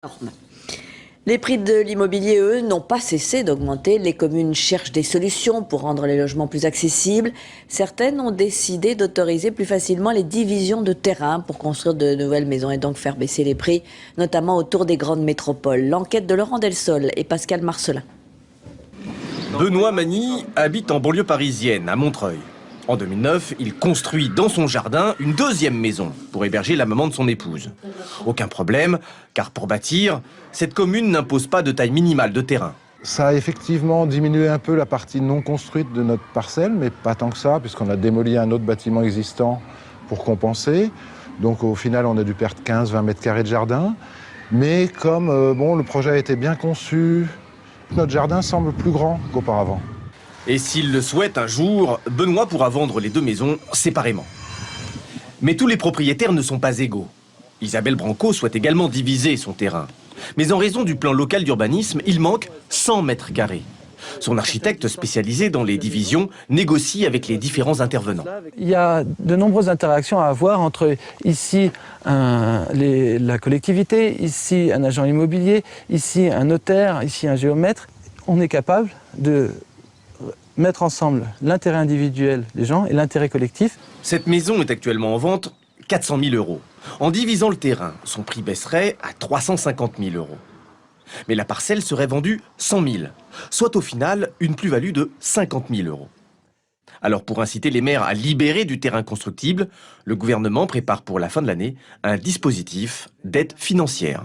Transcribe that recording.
Normes. Les prix de l'immobilier, eux, n'ont pas cessé d'augmenter. Les communes cherchent des solutions pour rendre les logements plus accessibles. Certaines ont décidé d'autoriser plus facilement les divisions de terrain pour construire de nouvelles maisons et donc faire baisser les prix, notamment autour des grandes métropoles. L'enquête de Laurent Delsol et Pascal Marcelin. Benoît Magny habite en banlieue parisienne, à Montreuil. En 2009, il construit dans son jardin une deuxième maison pour héberger la maman de son épouse. Aucun problème, car pour bâtir, cette commune n'impose pas de taille minimale de terrain. Ça a effectivement diminué un peu la partie non construite de notre parcelle, mais pas tant que ça, puisqu'on a démoli un autre bâtiment existant pour compenser. Donc au final, on a dû perdre 15-20 mètres carrés de jardin. Mais comme le projet a été bien conçu, notre jardin semble plus grand qu'auparavant. Et s'il le souhaite un jour, Benoît pourra vendre les deux maisons séparément. Mais tous les propriétaires ne sont pas égaux. Isabelle Branco souhaite également diviser son terrain. Mais en raison du plan local d'urbanisme, il manque 100 mètres carrés. Son architecte spécialisé dans les divisions négocie avec les différents intervenants. Il y a de nombreuses interactions à avoir entre ici la collectivité, ici un agent immobilier, ici un notaire, ici un géomètre. On est capable de mettre ensemble l'intérêt individuel des gens et l'intérêt collectif. Cette maison est actuellement en vente 400 000 €. En divisant le terrain, son prix baisserait à 350 000 €. Mais la parcelle serait vendue 100 000, soit au final une plus-value de 50 000 €. Alors pour inciter les maires à libérer du terrain constructible, le gouvernement prépare pour la fin de l'année un dispositif d'aide financière.